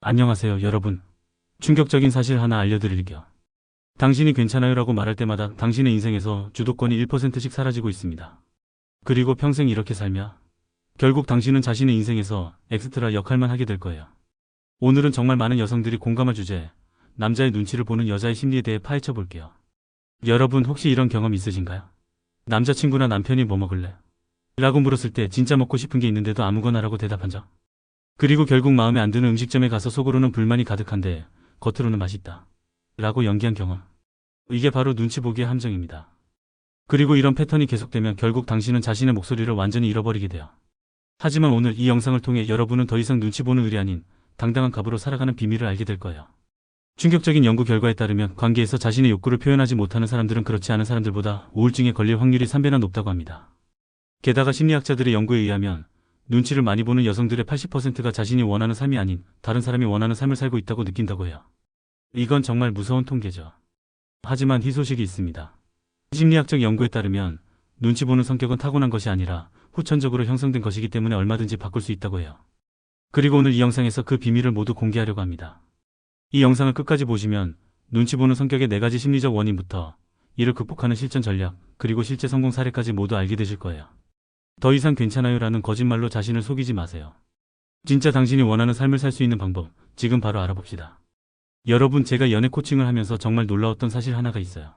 안녕하세요, 여러분. 충격적인 사실 하나 알려드릴게요. 당신이 괜찮아요 라고 말할 때마다 당신의 인생에서 주도권이 1%씩 사라지고 있습니다. 그리고 평생 이렇게 살며 결국 당신은 자신의 인생에서 엑스트라 역할만 하게 될 거예요. 오늘은 정말 많은 여성들이 공감할 주제, 남자의 눈치를 보는 여자의 심리에 대해 파헤쳐 볼게요. 여러분 혹시 이런 경험 있으신가요? 남자친구나 남편이 뭐 먹을래? 라고 물었을 때 진짜 먹고 싶은 게 있는데도 아무거나라고 대답한 적. 그리고 결국 마음에 안 드는 음식점에 가서 속으로는 불만이 가득한데 겉으로는 맛있다 라고 연기한 경험. 이게 바로 눈치 보기의 함정입니다. 그리고 이런 패턴이 계속되면 결국 당신은 자신의 목소리를 완전히 잃어버리게 돼요. 하지만 오늘 이 영상을 통해 여러분은 더 이상 눈치 보는 을이 아닌 당당한 갑으로 살아가는 비밀을 알게 될 거예요. 충격적인 연구 결과에 따르면 관계에서 자신의 욕구를 표현하지 못하는 사람들은 그렇지 않은 사람들보다 우울증에 걸릴 확률이 3배나 높다고 합니다. 게다가 심리학자들의 연구에 의하면 눈치를 많이 보는 여성들의 80%가 자신이 원하는 삶이 아닌 다른 사람이 원하는 삶을 살고 있다고 느낀다고 해요. 이건 정말 무서운 통계죠. 하지만 희소식이 있습니다. 심리학적 연구에 따르면 눈치 보는 성격은 타고난 것이 아니라 후천적으로 형성된 것이기 때문에 얼마든지 바꿀 수 있다고 해요. 그리고 오늘 이 영상에서 그 비밀을 모두 공개하려고 합니다. 이 영상을 끝까지 보시면 눈치 보는 성격의 4가지 심리적 원인부터 이를 극복하는 실전 전략, 그리고 실제 성공 사례까지 모두 알게 되실 거예요. 더 이상 괜찮아요 라는 거짓말로 자신을 속이지 마세요. 진짜 당신이 원하는 삶을 살 수 있는 방법, 지금 바로 알아봅시다. 여러분, 제가 연애 코칭을 하면서 정말 놀라웠던 사실 하나가 있어요.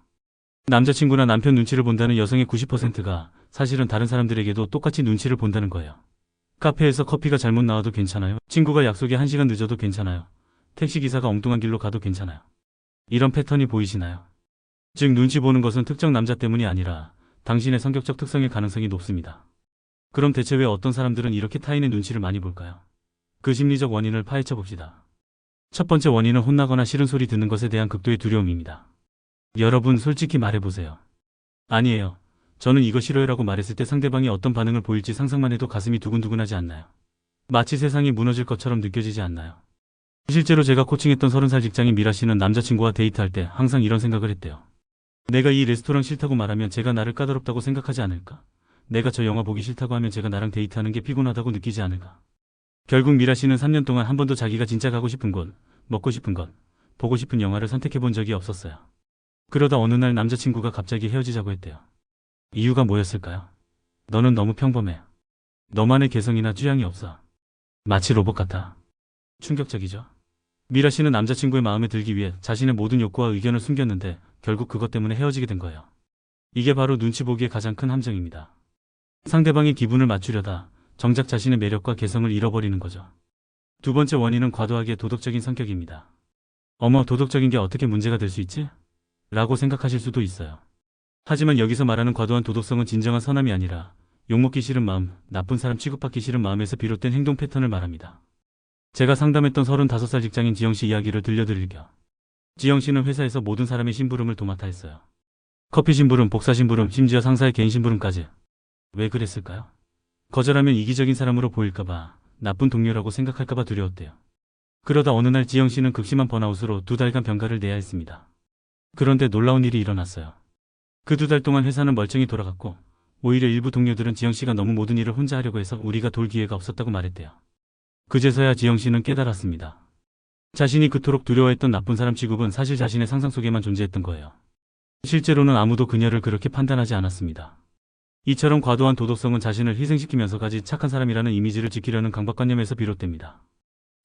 남자친구나 남편 눈치를 본다는 여성의 90%가 사실은 다른 사람들에게도 똑같이 눈치를 본다는 거예요. 카페에서 커피가 잘못 나와도 괜찮아요. 친구가 약속에 1시간 늦어도 괜찮아요. 택시기사가 엉뚱한 길로 가도 괜찮아요. 이런 패턴이 보이시나요? 즉 눈치 보는 것은 특정 남자 때문이 아니라 당신의 성격적 특성일 가능성이 높습니다. 그럼 대체 왜 어떤 사람들은 이렇게 타인의 눈치를 많이 볼까요? 그 심리적 원인을 파헤쳐 봅시다. 첫 번째 원인은 혼나거나 싫은 소리 듣는 것에 대한 극도의 두려움입니다. 여러분 솔직히 말해보세요. 아니에요. 저는 이거 싫어요 라고 말했을 때 상대방이 어떤 반응을 보일지 상상만 해도 가슴이 두근두근하지 않나요? 마치 세상이 무너질 것처럼 느껴지지 않나요? 실제로 제가 코칭했던 30살 직장인 미라 씨는 남자친구와 데이트할 때 항상 이런 생각을 했대요. 내가 이 레스토랑 싫다고 말하면 제가 나를 까다롭다고 생각하지 않을까? 내가 저 영화 보기 싫다고 하면 제가 나랑 데이트하는 게 피곤하다고 느끼지 않을까? 결국 미라 씨는 3년 동안 한 번도 자기가 진짜 가고 싶은 곳, 먹고 싶은 것, 보고 싶은 영화를 선택해 본 적이 없었어요. 그러다 어느 날 남자친구가 갑자기 헤어지자고 했대요. 이유가 뭐였을까요? 너는 너무 평범해. 너만의 개성이나 취향이 없어. 마치 로봇 같아. 충격적이죠? 미라 씨는 남자친구의 마음에 들기 위해 자신의 모든 욕구와 의견을 숨겼는데 결국 그것 때문에 헤어지게 된 거예요. 이게 바로 눈치 보기의 가장 큰 함정입니다. 상대방의 기분을 맞추려다 정작 자신의 매력과 개성을 잃어버리는 거죠. 두 번째 원인은 과도하게 도덕적인 성격입니다. 어머, 도덕적인 게 어떻게 문제가 될 수 있지? 라고 생각하실 수도 있어요. 하지만 여기서 말하는 과도한 도덕성은 진정한 선함이 아니라 욕먹기 싫은 마음, 나쁜 사람 취급받기 싫은 마음에서 비롯된 행동 패턴을 말합니다. 제가 상담했던 35살 직장인 지영씨 이야기를 들려드릴게요. 지영씨는 회사에서 모든 사람의 심부름을 도맡아 했어요. 커피 심부름, 복사 심부름, 심지어 상사의 개인 심부름까지. 왜 그랬을까요? 거절하면 이기적인 사람으로 보일까봐, 나쁜 동료라고 생각할까봐 두려웠대요. 그러다 어느 날 지영씨는 극심한 번아웃으로 2달간 병가를 내야 했습니다. 그런데 놀라운 일이 일어났어요. 그 2달 동안 회사는 멀쩡히 돌아갔고 오히려 일부 동료들은 지영씨가 너무 모든 일을 혼자 하려고 해서 우리가 돌 기회가 없었다고 말했대요. 그제서야 지영씨는 깨달았습니다. 자신이 그토록 두려워했던 나쁜 사람 취급은 사실 자신의 상상 속에만 존재했던 거예요. 실제로는 아무도 그녀를 그렇게 판단하지 않았습니다. 이처럼 과도한 도덕성은 자신을 희생시키면서까지 착한 사람이라는 이미지를 지키려는 강박관념에서 비롯됩니다.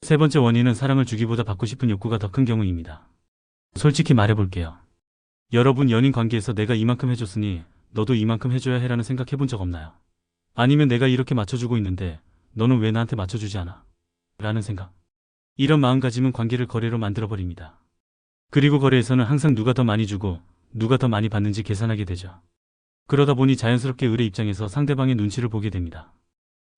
세 번째 원인은 사랑을 주기보다 받고 싶은 욕구가 더 큰 경우입니다. 솔직히 말해볼게요. 여러분, 연인 관계에서 내가 이만큼 해줬으니 너도 이만큼 해줘야 해라는 생각 해본 적 없나요? 아니면 내가 이렇게 맞춰주고 있는데 너는 왜 나한테 맞춰주지 않아? 라는 생각. 이런 마음가짐은 관계를 거래로 만들어버립니다. 그리고 거래에서는 항상 누가 더 많이 주고 누가 더 많이 받는지 계산하게 되죠. 그러다 보니 자연스럽게 을의 입장에서 상대방의 눈치를 보게 됩니다.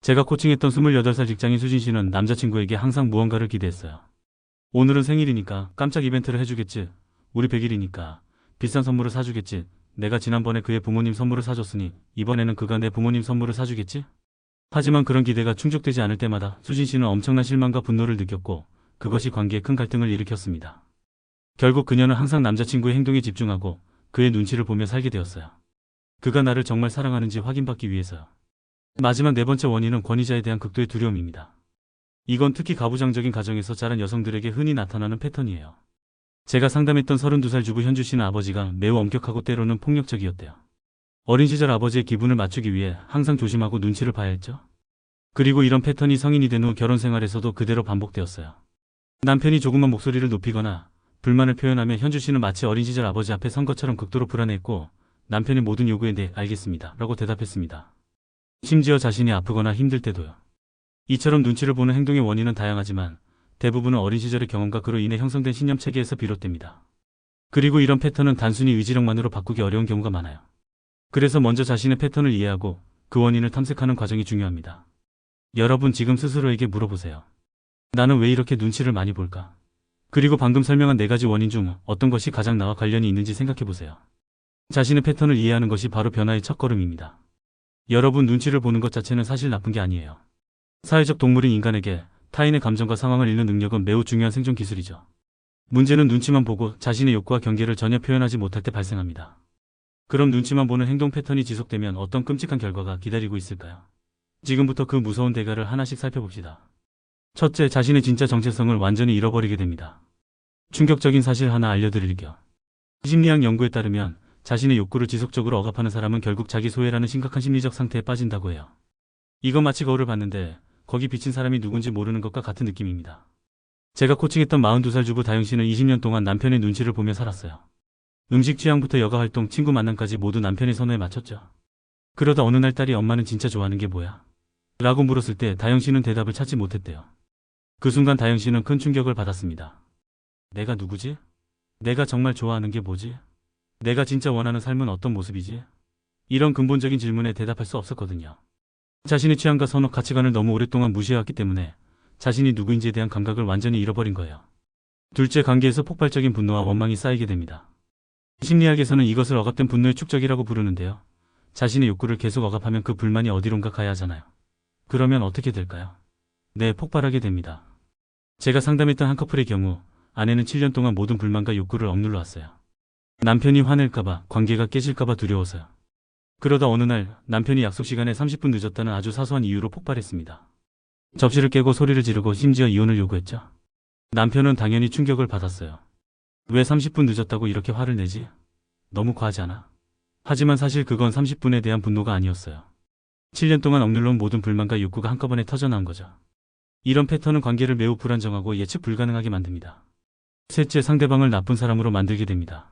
제가 코칭했던 28살 직장인 수진 씨는 남자친구에게 항상 무언가를 기대했어요. 오늘은 생일이니까 깜짝 이벤트를 해주겠지. 우리 100일이니까 비싼 선물을 사주겠지. 내가 지난번에 그의 부모님 선물을 사줬으니 이번에는 그가 내 부모님 선물을 사주겠지? 하지만 그런 기대가 충족되지 않을 때마다 수진 씨는 엄청난 실망과 분노를 느꼈고 그것이 관계에 큰 갈등을 일으켰습니다. 결국 그녀는 항상 남자친구의 행동에 집중하고 그의 눈치를 보며 살게 되었어요. 그가 나를 정말 사랑하는지 확인받기 위해서요. 마지막 네 번째 원인은 권위자에 대한 극도의 두려움입니다. 이건 특히 가부장적인 가정에서 자란 여성들에게 흔히 나타나는 패턴이에요. 제가 상담했던 32살 주부 현주 씨는 아버지가 매우 엄격하고 때로는 폭력적이었대요. 어린 시절 아버지의 기분을 맞추기 위해 항상 조심하고 눈치를 봐야 했죠. 그리고 이런 패턴이 성인이 된 후 결혼 생활에서도 그대로 반복되었어요. 남편이 조금만 목소리를 높이거나 불만을 표현하면 현주 씨는 마치 어린 시절 아버지 앞에 선 것처럼 극도로 불안해했고 남편의 모든 요구에 네, 알겠습니다 라고 대답했습니다. 심지어 자신이 아프거나 힘들 때도요. 이처럼 눈치를 보는 행동의 원인은 다양하지만 대부분은 어린 시절의 경험과 그로 인해 형성된 신념 체계에서 비롯됩니다. 그리고 이런 패턴은 단순히 의지력만으로 바꾸기 어려운 경우가 많아요. 그래서 먼저 자신의 패턴을 이해하고 그 원인을 탐색하는 과정이 중요합니다. 여러분 지금 스스로에게 물어보세요. 나는 왜 이렇게 눈치를 많이 볼까? 그리고 방금 설명한 4가지 원인 중 어떤 것이 가장 나와 관련이 있는지 생각해보세요. 자신의 패턴을 이해하는 것이 바로 변화의 첫걸음입니다. 여러분 눈치를 보는 것 자체는 사실 나쁜 게 아니에요. 사회적 동물인 인간에게 타인의 감정과 상황을 읽는 능력은 매우 중요한 생존 기술이죠. 문제는 눈치만 보고 자신의 욕구와 경계를 전혀 표현하지 못할 때 발생합니다. 그럼 눈치만 보는 행동 패턴이 지속되면 어떤 끔찍한 결과가 기다리고 있을까요? 지금부터 그 무서운 대가를 하나씩 살펴봅시다. 첫째, 자신의 진짜 정체성을 완전히 잃어버리게 됩니다. 충격적인 사실 하나 알려드릴게요. 심리학 연구에 따르면 자신의 욕구를 지속적으로 억압하는 사람은 결국 자기 소외라는 심각한 심리적 상태에 빠진다고 해요. 이건 마치 거울을 봤는데 거기 비친 사람이 누군지 모르는 것과 같은 느낌입니다. 제가 코칭했던 42살 주부 다영 씨는 20년 동안 남편의 눈치를 보며 살았어요. 음식 취향부터 여가 활동, 친구 만남까지 모두 남편의 선호에 맞췄죠. 그러다 어느 날 딸이 엄마는 진짜 좋아하는 게 뭐야? 라고 물었을 때 다영 씨는 대답을 찾지 못했대요. 그 순간 다영 씨는 큰 충격을 받았습니다. 내가 누구지? 내가 정말 좋아하는 게 뭐지? 내가 진짜 원하는 삶은 어떤 모습이지? 이런 근본적인 질문에 대답할 수 없었거든요. 자신의 취향과 선호, 가치관을 너무 오랫동안 무시해왔기 때문에 자신이 누구인지에 대한 감각을 완전히 잃어버린 거예요. 둘째, 관계에서 폭발적인 분노와 원망이 쌓이게 됩니다. 심리학에서는 이것을 억압된 분노의 축적이라고 부르는데요. 자신의 욕구를 계속 억압하면 그 불만이 어디론가 가야 하잖아요. 그러면 어떻게 될까요? 네, 폭발하게 됩니다. 제가 상담했던 한 커플의 경우 아내는 7년 동안 모든 불만과 욕구를 억눌러 왔어요. 남편이 화낼까봐, 관계가 깨질까봐 두려워서요. 그러다 어느 날 남편이 약속 시간에 30분 늦었다는 아주 사소한 이유로 폭발했습니다. 접시를 깨고 소리를 지르고 심지어 이혼을 요구했죠. 남편은 당연히 충격을 받았어요. 왜 30분 늦었다고 이렇게 화를 내지? 너무 과하지 않아? 하지만 사실 그건 30분에 대한 분노가 아니었어요. 7년 동안 억눌러온 모든 불만과 욕구가 한꺼번에 터져나온 거죠. 이런 패턴은 관계를 매우 불안정하고 예측 불가능하게 만듭니다. 셋째, 상대방을 나쁜 사람으로 만들게 됩니다.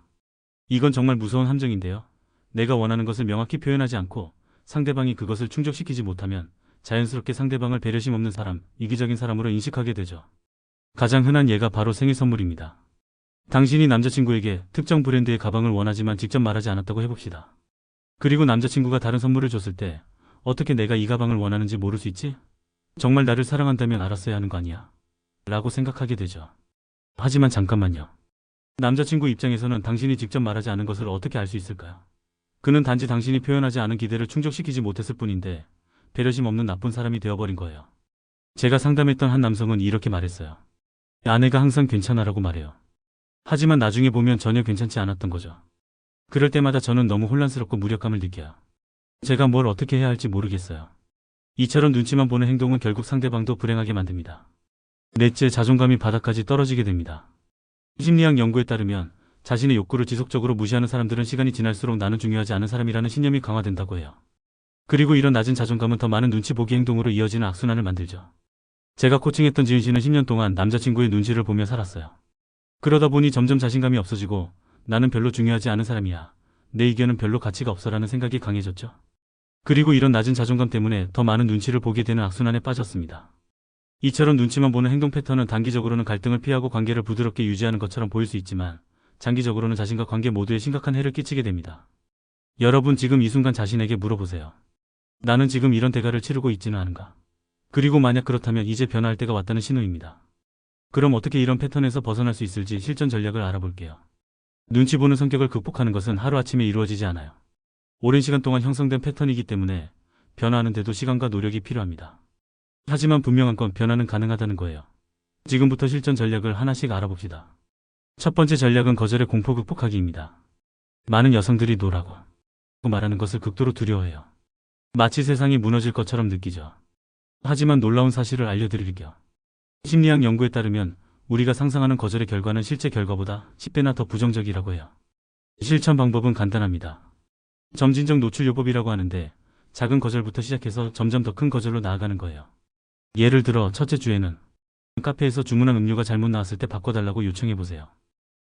이건 정말 무서운 함정인데요. 내가 원하는 것을 명확히 표현하지 않고 상대방이 그것을 충족시키지 못하면 자연스럽게 상대방을 배려심 없는 사람, 이기적인 사람으로 인식하게 되죠. 가장 흔한 예가 바로 생일 선물입니다. 당신이 남자친구에게 특정 브랜드의 가방을 원하지만 직접 말하지 않았다고 해봅시다. 그리고 남자친구가 다른 선물을 줬을 때 어떻게 내가 이 가방을 원하는지 모를 수 있지? 정말 나를 사랑한다면 알았어야 하는 거 아니야? 라고 생각하게 되죠. 하지만 잠깐만요. 남자친구 입장에서는 당신이 직접 말하지 않은 것을 어떻게 알 수 있을까요? 그는 단지 당신이 표현하지 않은 기대를 충족시키지 못했을 뿐인데 배려심 없는 나쁜 사람이 되어버린 거예요. 제가 상담했던 한 남성은 이렇게 말했어요. 아내가 항상 괜찮아라고 말해요. 하지만 나중에 보면 전혀 괜찮지 않았던 거죠. 그럴 때마다 저는 너무 혼란스럽고 무력감을 느껴요. 제가 뭘 어떻게 해야 할지 모르겠어요. 이처럼 눈치만 보는 행동은 결국 상대방도 불행하게 만듭니다. 넷째, 자존감이 바닥까지 떨어지게 됩니다. 심리학 연구에 따르면 자신의 욕구를 지속적으로 무시하는 사람들은 시간이 지날수록 나는 중요하지 않은 사람이라는 신념이 강화된다고 해요. 그리고 이런 낮은 자존감은 더 많은 눈치 보기 행동으로 이어지는 악순환을 만들죠. 제가 코칭했던 지은 씨는 10년 동안 남자친구의 눈치를 보며 살았어요. 그러다 보니 점점 자신감이 없어지고 나는 별로 중요하지 않은 사람이야. 내 의견은 별로 가치가 없어라는 생각이 강해졌죠. 그리고 이런 낮은 자존감 때문에 더 많은 눈치를 보게 되는 악순환에 빠졌습니다. 이처럼 눈치만 보는 행동 패턴은 단기적으로는 갈등을 피하고 관계를 부드럽게 유지하는 것처럼 보일 수 있지만 장기적으로는 자신과 관계 모두에 심각한 해를 끼치게 됩니다. 여러분 지금 이 순간 자신에게 물어보세요. 나는 지금 이런 대가를 치르고 있지는 않은가? 그리고 만약 그렇다면 이제 변화할 때가 왔다는 신호입니다. 그럼 어떻게 이런 패턴에서 벗어날 수 있을지 실전 전략을 알아볼게요. 눈치 보는 성격을 극복하는 것은 하루아침에 이루어지지 않아요. 오랜 시간 동안 형성된 패턴이기 때문에 변화하는 데도 시간과 노력이 필요합니다. 하지만 분명한 건 변화는 가능하다는 거예요. 지금부터 실전 전략을 하나씩 알아봅시다. 첫 번째 전략은 거절의 공포 극복하기입니다. 많은 여성들이 노라고 말하는 것을 극도로 두려워해요. 마치 세상이 무너질 것처럼 느끼죠. 하지만 놀라운 사실을 알려드릴게요. 심리학 연구에 따르면 우리가 상상하는 거절의 결과는 실제 결과보다 10배나 더 부정적이라고 해요. 실천 방법은 간단합니다. 점진적 노출 요법이라고 하는데 작은 거절부터 시작해서 점점 더 큰 거절로 나아가는 거예요. 예를 들어 첫째 주에는 카페에서 주문한 음료가 잘못 나왔을 때 바꿔달라고 요청해보세요.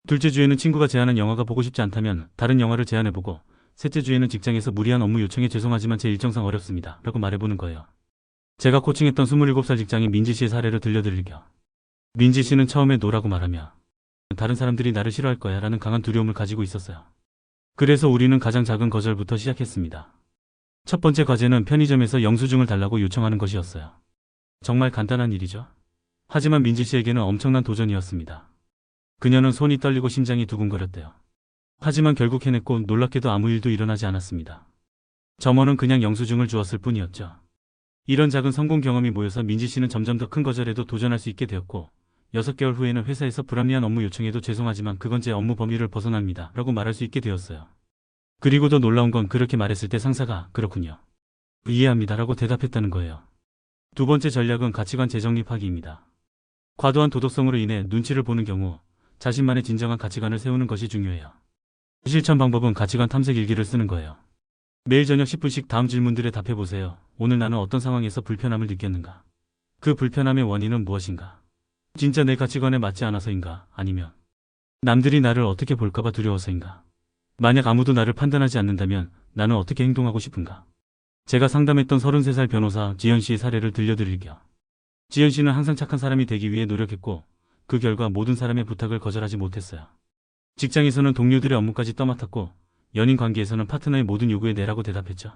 둘째 주에는 친구가 제안한 영화가 보고 싶지 않다면 다른 영화를 제안해보고, 셋째 주에는 직장에서 무리한 업무 요청에 죄송하지만 제 일정상 어렵습니다 라고 말해보는 거예요. 제가 코칭했던 27살 직장인 민지 씨의 사례를 들려드릴게요. 민지 씨는 처음에 노라고 말하며 다른 사람들이 나를 싫어할 거야 라는 강한 두려움을 가지고 있었어요. 그래서 우리는 가장 작은 거절부터 시작했습니다. 첫 번째 과제는 편의점에서 영수증을 달라고 요청하는 것이었어요. 정말 간단한 일이죠. 하지만 민지 씨에게는 엄청난 도전이었습니다. 그녀는 손이 떨리고 심장이 두근거렸대요. 하지만 결국 해냈고 놀랍게도 아무 일도 일어나지 않았습니다. 점원은 그냥 영수증을 주었을 뿐이었죠. 이런 작은 성공 경험이 모여서 민지 씨는 점점 더 큰 거절에도 도전할 수 있게 되었고, 6개월 후에는 회사에서 불합리한 업무 요청에도 죄송하지만 그건 제 업무 범위를 벗어납니다 라고 말할 수 있게 되었어요. 그리고 더 놀라운 건 그렇게 말했을 때 상사가 그렇군요, 이해합니다 라고 대답했다는 거예요. 두 번째 전략은 가치관 재정립하기입니다. 과도한 도덕성으로 인해 눈치를 보는 경우 자신만의 진정한 가치관을 세우는 것이 중요해요. 실천 방법은 가치관 탐색 일기를 쓰는 거예요. 매일 저녁 10분씩 다음 질문들에 답해보세요. 오늘 나는 어떤 상황에서 불편함을 느꼈는가? 그 불편함의 원인은 무엇인가? 진짜 내 가치관에 맞지 않아서인가? 아니면 남들이 나를 어떻게 볼까봐 두려워서인가? 만약 아무도 나를 판단하지 않는다면 나는 어떻게 행동하고 싶은가? 제가 상담했던 33살 변호사 지현 씨의 사례를 들려드릴게요. 지현 씨는 항상 착한 사람이 되기 위해 노력했고 그 결과 모든 사람의 부탁을 거절하지 못했어요. 직장에서는 동료들의 업무까지 떠맡았고 연인 관계에서는 파트너의 모든 요구에 네라고 대답했죠.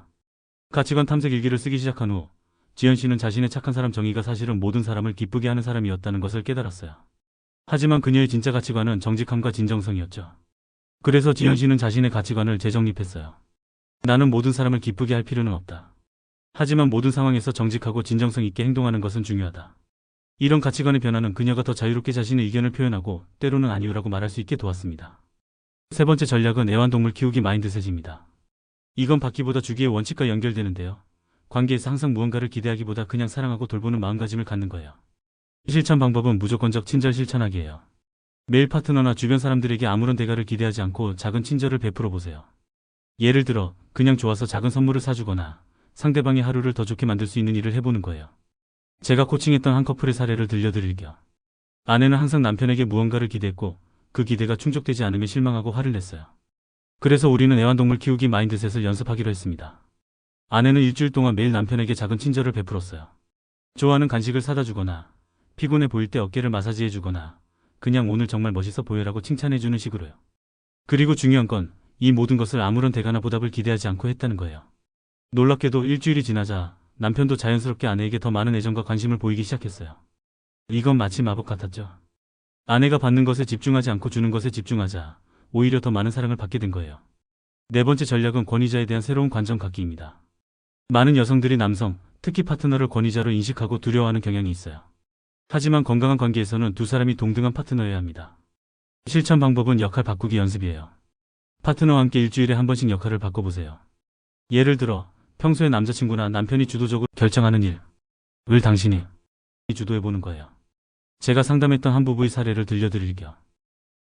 가치관 탐색 일기를 쓰기 시작한 후 지현 씨는 자신의 착한 사람 정의가 사실은 모든 사람을 기쁘게 하는 사람이었다는 것을 깨달았어요. 하지만 그녀의 진짜 가치관은 정직함과 진정성이었죠. 그래서 지현 씨는 자신의 가치관을 재정립했어요. 나는 모든 사람을 기쁘게 할 필요는 없다. 하지만 모든 상황에서 정직하고 진정성 있게 행동하는 것은 중요하다. 이런 가치관의 변화는 그녀가 더 자유롭게 자신의 의견을 표현하고 때로는 아니요라고 말할 수 있게 도왔습니다. 세 번째 전략은 애완동물 키우기 마인드셋입니다. 이건 받기보다 주기의 원칙과 연결되는데요. 관계에서 항상 무언가를 기대하기보다 그냥 사랑하고 돌보는 마음가짐을 갖는 거예요. 실천 방법은 무조건적 친절 실천하기예요. 매일 파트너나 주변 사람들에게 아무런 대가를 기대하지 않고 작은 친절을 베풀어 보세요. 예를 들어 그냥 좋아서 작은 선물을 사주거나 상대방의 하루를 더 좋게 만들 수 있는 일을 해보는 거예요. 제가 코칭했던 한 커플의 사례를 들려드릴게요. 아내는 항상 남편에게 무언가를 기대했고 그 기대가 충족되지 않으면 실망하고 화를 냈어요. 그래서 우리는 애완동물 키우기 마인드셋을 연습하기로 했습니다. 아내는 일주일 동안 매일 남편에게 작은 친절을 베풀었어요. 좋아하는 간식을 사다 주거나 피곤해 보일 때 어깨를 마사지해 주거나 그냥 오늘 정말 멋있어 보여라고 칭찬해 주는 식으로요. 그리고 중요한 건 이 모든 것을 아무런 대가나 보답을 기대하지 않고 했다는 거예요. 놀랍게도 일주일이 지나자 남편도 자연스럽게 아내에게 더 많은 애정과 관심을 보이기 시작했어요. 이건 마치 마법 같았죠. 아내가 받는 것에 집중하지 않고 주는 것에 집중하자 오히려 더 많은 사랑을 받게 된 거예요. 네 번째 전략은 권위자에 대한 새로운 관점 갖기입니다. 많은 여성들이 남성, 특히 파트너를 권위자로 인식하고 두려워하는 경향이 있어요. 하지만 건강한 관계에서는 두 사람이 동등한 파트너여야 합니다. 실천 방법은 역할 바꾸기 연습이에요. 파트너와 함께 일주일에 한 번씩 역할을 바꿔보세요. 예를 들어 평소에 남자친구나 남편이 주도적으로 결정하는 일을 당신이 주도해보는 거예요. 제가 상담했던 한 부부의 사례를 들려드릴게요.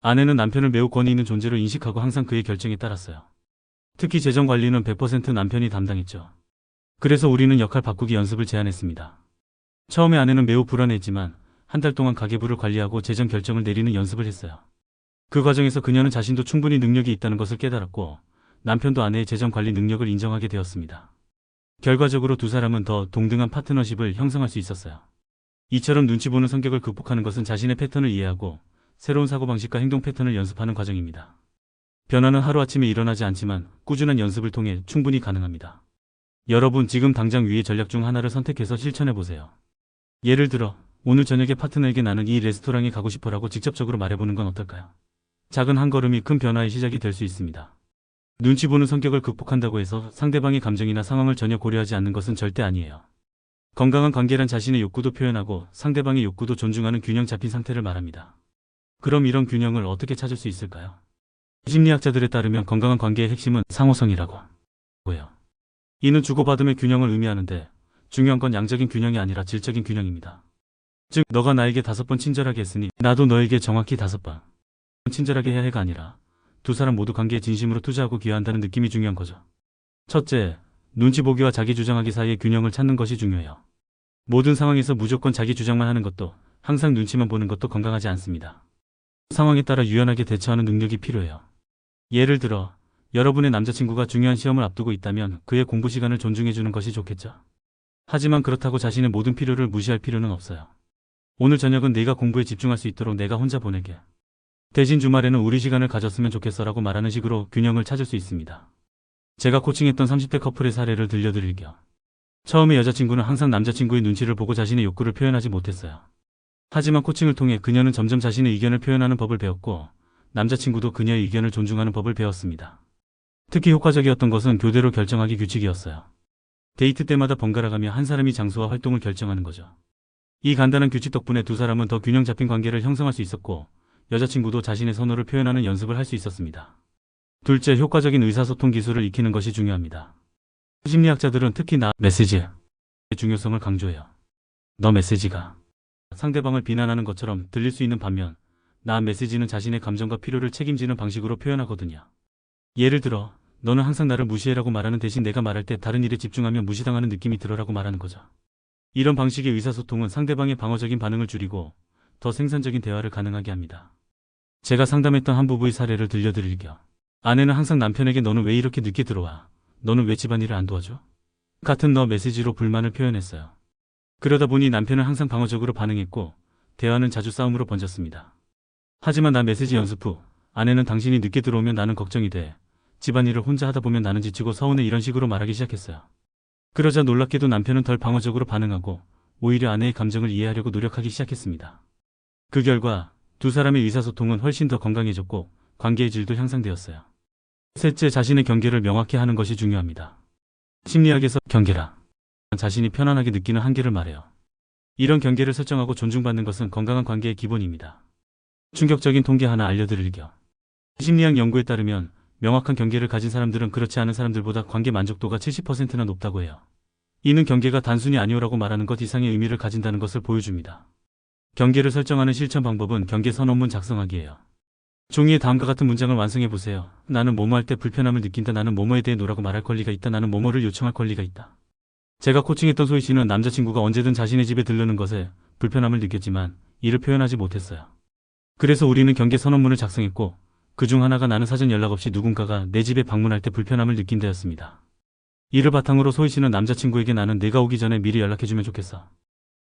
아내는 남편을 매우 권위 있는 존재로 인식하고 항상 그의 결정에 따랐어요. 특히 재정 관리는 100% 남편이 담당했죠. 그래서 우리는 역할 바꾸기 연습을 제안했습니다. 처음에 아내는 매우 불안해했지만 한 달 동안 가계부를 관리하고 재정 결정을 내리는 연습을 했어요. 그 과정에서 그녀는 자신도 충분히 능력이 있다는 것을 깨달았고 남편도 아내의 재정 관리 능력을 인정하게 되었습니다. 결과적으로 두 사람은 더 동등한 파트너십을 형성할 수 있었어요. 이처럼 눈치 보는 성격을 극복하는 것은 자신의 패턴을 이해하고 새로운 사고방식과 행동 패턴을 연습하는 과정입니다. 변화는 하루아침에 일어나지 않지만 꾸준한 연습을 통해 충분히 가능합니다. 여러분 지금 당장 위의 전략 중 하나를 선택해서 실천해보세요. 예를 들어 오늘 저녁에 파트너에게 나는 이 레스토랑에 가고 싶어라고 직접적으로 말해보는 건 어떨까요? 작은 한 걸음이 큰 변화의 시작이 될 수 있습니다. 눈치 보는 성격을 극복한다고 해서 상대방의 감정이나 상황을 전혀 고려하지 않는 것은 절대 아니에요. 건강한 관계란 자신의 욕구도 표현하고 상대방의 욕구도 존중하는 균형 잡힌 상태를 말합니다. 그럼 이런 균형을 어떻게 찾을 수 있을까요? 심리학자들에 따르면 건강한 관계의 핵심은 상호성이라고 해요. 이는 주고받음의 균형을 의미하는데 중요한 건 양적인 균형이 아니라 질적인 균형입니다. 즉 너가 나에게 5번 친절하게 했으니 나도 너에게 정확히 5번 친절하게 해야 해가 아니라 두 사람 모두 관계에 진심으로 투자하고 기여한다는 느낌이 중요한 거죠. 첫째, 눈치 보기와 자기 주장하기 사이의 균형을 찾는 것이 중요해요. 모든 상황에서 무조건 자기 주장만 하는 것도 항상 눈치만 보는 것도 건강하지 않습니다. 상황에 따라 유연하게 대처하는 능력이 필요해요. 예를 들어 여러분의 남자친구가 중요한 시험을 앞두고 있다면 그의 공부 시간을 존중해주는 것이 좋겠죠. 하지만 그렇다고 자신의 모든 필요를 무시할 필요는 없어요. 오늘 저녁은 네가 공부에 집중할 수 있도록 내가 혼자 보내게. 대신 주말에는 우리 시간을 가졌으면 좋겠어라고 말하는 식으로 균형을 찾을 수 있습니다. 제가 코칭했던 30대 커플의 사례를 들려드릴 겸 처음에 여자친구는 항상 남자친구의 눈치를 보고 자신의 욕구를 표현하지 못했어요. 하지만 코칭을 통해 그녀는 점점 자신의 의견을 표현하는 법을 배웠고 남자친구도 그녀의 의견을 존중하는 법을 배웠습니다. 특히 효과적이었던 것은 교대로 결정하기 규칙이었어요. 데이트 때마다 번갈아가며 한 사람이 장소와 활동을 결정하는 거죠. 이 간단한 규칙 덕분에 두 사람은 더 균형 잡힌 관계를 형성할 수 있었고 여자친구도 자신의 선호를 표현하는 연습을 할 수 있었습니다. 둘째, 효과적인 의사소통 기술을 익히는 것이 중요합니다. 심리학자들은 특히 나 메시지의 중요성을 강조해요. 너 메시지가 상대방을 비난하는 것처럼 들릴 수 있는 반면 나 메시지는 자신의 감정과 필요를 책임지는 방식으로 표현하거든요. 예를 들어 너는 항상 나를 무시해라고 말하는 대신 내가 말할 때 다른 일에 집중하면 무시당하는 느낌이 들어라고 말하는 거죠. 이런 방식의 의사소통은 상대방의 방어적인 반응을 줄이고 더 생산적인 대화를 가능하게 합니다. 제가 상담했던 한 부부의 사례를 들려드릴 겸 아내는 항상 남편에게 너는 왜 이렇게 늦게 들어와? 너는 왜 집안일을 안 도와줘? 같은 너 메시지로 불만을 표현했어요. 그러다 보니 남편은 항상 방어적으로 반응했고 대화는 자주 싸움으로 번졌습니다. 하지만 나 메시지 연습 후 아내는 당신이 늦게 들어오면 나는 걱정이 돼. 집안일을 혼자 하다 보면 나는 지치고 서운해 이런 식으로 말하기 시작했어요. 그러자 놀랍게도 남편은 덜 방어적으로 반응하고 오히려 아내의 감정을 이해하려고 노력하기 시작했습니다. 그 결과 두 사람의 의사소통은 훨씬 더 건강해졌고 관계의 질도 향상되었어요. 셋째, 자신의 경계를 명확히 하는 것이 중요합니다. 심리학에서 경계라 자신이 편안하게 느끼는 한계를 말해요. 이런 경계를 설정하고 존중받는 것은 건강한 관계의 기본입니다. 충격적인 통계 하나 알려드릴 겸 심리학 연구에 따르면 명확한 경계를 가진 사람들은 그렇지 않은 사람들보다 관계 만족도가 70%나 높다고 해요. 이는 경계가 단순히 아니오라고 말하는 것 이상의 의미를 가진다는 것을 보여줍니다. 경계를 설정하는 실천 방법은 경계 선언문 작성하기예요. 종이에 다음과 같은 문장을 완성해보세요. 나는 뭐뭐 할 때 불편함을 느낀다. 나는 뭐뭐에 대해 노라고 말할 권리가 있다. 나는 뭐뭐를 요청할 권리가 있다. 제가 코칭했던 소희 씨는 남자친구가 언제든 자신의 집에 들르는 것에 불편함을 느꼈지만 이를 표현하지 못했어요. 그래서 우리는 경계 선언문을 작성했고 그중 하나가 나는 사전 연락 없이 누군가가 내 집에 방문할 때 불편함을 느낀다였습니다. 이를 바탕으로 소희 씨는 남자친구에게 나는 내가 오기 전에 미리 연락해주면 좋겠어.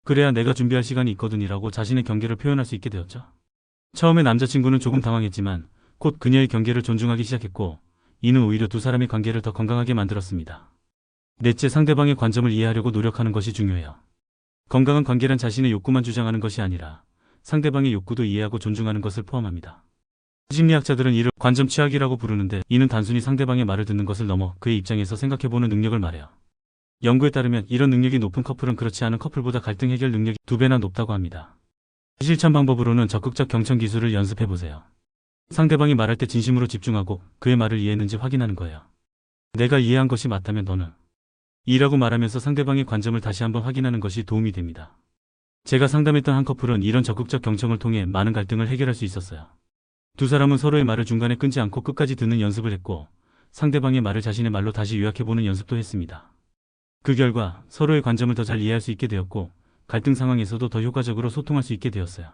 그래야 내가 준비할 시간이 있거든이라고 자신의 경계를 표현할 수 있게 되었죠. 처음에 남자친구는 조금 당황했지만 곧 그녀의 경계를 존중하기 시작했고 이는 오히려 두 사람의 관계를 더 건강하게 만들었습니다. 넷째, 상대방의 관점을 이해하려고 노력하는 것이 중요해요. 건강한 관계란 자신의 욕구만 주장하는 것이 아니라 상대방의 욕구도 이해하고 존중하는 것을 포함합니다. 심리학자들은 이를 관점 취약이라고 부르는데 이는 단순히 상대방의 말을 듣는 것을 넘어 그의 입장에서 생각해보는 능력을 말해요. 연구에 따르면 이런 능력이 높은 커플은 그렇지 않은 커플보다 갈등 해결 능력이 2배나 높다고 합니다. 실천 방법으로는 적극적 경청 기술을 연습해보세요. 상대방이 말할 때 진심으로 집중하고 그의 말을 이해했는지 확인하는 거예요. 내가 이해한 것이 맞다면 너는 이라고 말하면서 상대방의 관점을 다시 한번 확인하는 것이 도움이 됩니다. 제가 상담했던 한 커플은 이런 적극적 경청을 통해 많은 갈등을 해결할 수 있었어요. 두 사람은 서로의 말을 중간에 끊지 않고 끝까지 듣는 연습을 했고 상대방의 말을 자신의 말로 다시 요약해보는 연습도 했습니다. 그 결과 서로의 관점을 더 잘 이해할 수 있게 되었고 갈등 상황에서도 더 효과적으로 소통할 수 있게 되었어요.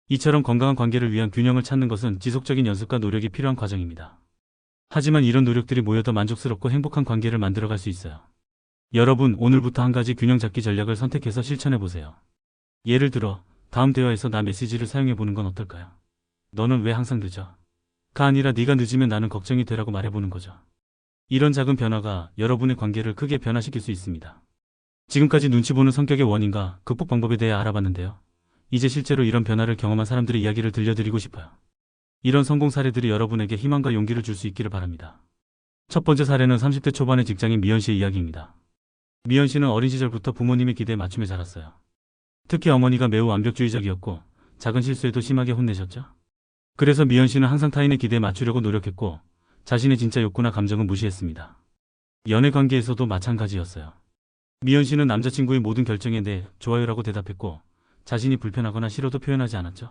이처럼 건강한 관계를 위한 균형을 찾는 것은 지속적인 연습과 노력이 필요한 과정입니다. 하지만 이런 노력들이 모여 더 만족스럽고 행복한 관계를 만들어갈 수 있어요. 여러분, 오늘부터 한 가지 균형 잡기 전략을 선택해서 실천해보세요. 예를 들어 다음 대화에서 나 메시지를 사용해보는 건 어떨까요? 너는 왜 항상 늦어? 가 아니라 네가 늦으면 나는 걱정이 되라고 말해보는 거죠. 이런 작은 변화가 여러분의 관계를 크게 변화시킬 수 있습니다. 지금까지 눈치 보는 성격의 원인과 극복 방법에 대해 알아봤는데요. 이제 실제로 이런 변화를 경험한 사람들의 이야기를 들려드리고 싶어요. 이런 성공 사례들이 여러분에게 희망과 용기를 줄 수 있기를 바랍니다. 첫 번째 사례는 30대 초반의 직장인 미연 씨의 이야기입니다. 미연 씨는 어린 시절부터 부모님의 기대에 맞추며 자랐어요. 특히 어머니가 매우 완벽주의적이었고 작은 실수에도 심하게 혼내셨죠. 그래서 미연 씨는 항상 타인의 기대에 맞추려고 노력했고 자신의 진짜 욕구나 감정은 무시했습니다. 연애 관계에서도 마찬가지였어요. 미연 씨는 남자친구의 모든 결정에 대해 좋아요라고 대답했고 자신이 불편하거나 싫어도 표현하지 않았죠.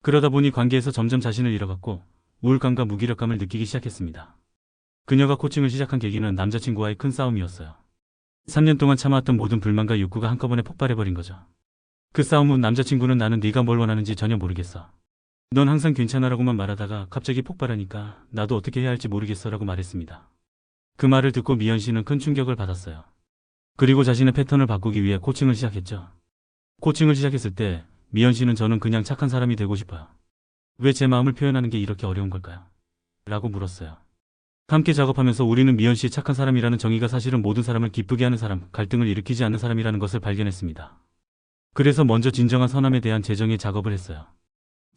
그러다 보니 관계에서 점점 자신을 잃어갔고 우울감과 무기력감을 느끼기 시작했습니다. 그녀가 코칭을 시작한 계기는 남자친구와의 큰 싸움이었어요. 3년 동안 참아왔던 모든 불만과 욕구가 한꺼번에 폭발해버린 거죠. 그 싸움 후 남자친구는 나는 네가 뭘 원하는지 전혀 모르겠어. 넌 항상 괜찮아라고만 말하다가 갑자기 폭발하니까 나도 어떻게 해야 할지 모르겠어 라고 말했습니다. 그 말을 듣고 미연 씨는 큰 충격을 받았어요. 그리고 자신의 패턴을 바꾸기 위해 코칭을 시작했죠. 코칭을 시작했을 때 미연 씨는 저는 그냥 착한 사람이 되고 싶어요. 왜 제 마음을 표현하는 게 이렇게 어려운 걸까요? 라고 물었어요. 함께 작업하면서 우리는 미연 씨의 착한 사람이라는 정의가 사실은 모든 사람을 기쁘게 하는 사람, 갈등을 일으키지 않는 사람이라는 것을 발견했습니다. 그래서 먼저 진정한 선함에 대한 재정의 작업을 했어요.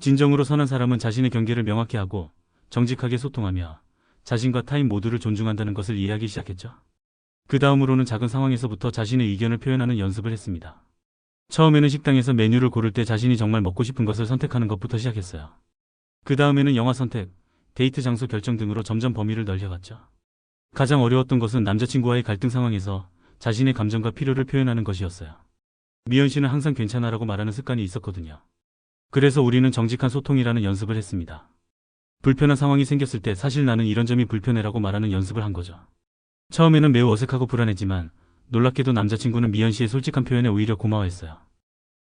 진정으로 선한 사람은 자신의 경계를 명확히 하고 정직하게 소통하며 자신과 타인 모두를 존중한다는 것을 이해하기 시작했죠. 그 다음으로는 작은 상황에서부터 자신의 의견을 표현하는 연습을 했습니다. 처음에는 식당에서 메뉴를 고를 때 자신이 정말 먹고 싶은 것을 선택하는 것부터 시작했어요. 그 다음에는 영화 선택, 데이트 장소 결정 등으로 점점 범위를 넓혀갔죠. 가장 어려웠던 것은 남자친구와의 갈등 상황에서 자신의 감정과 필요를 표현하는 것이었어요. 미연 씨는 항상 괜찮아라고 말하는 습관이 있었거든요. 그래서 우리는 정직한 소통이라는 연습을 했습니다. 불편한 상황이 생겼을 때 사실 나는 이런 점이 불편해라고 말하는 연습을 한 거죠. 처음에는 매우 어색하고 불안했지만 놀랍게도 남자친구는 미연 씨의 솔직한 표현에 오히려 고마워했어요.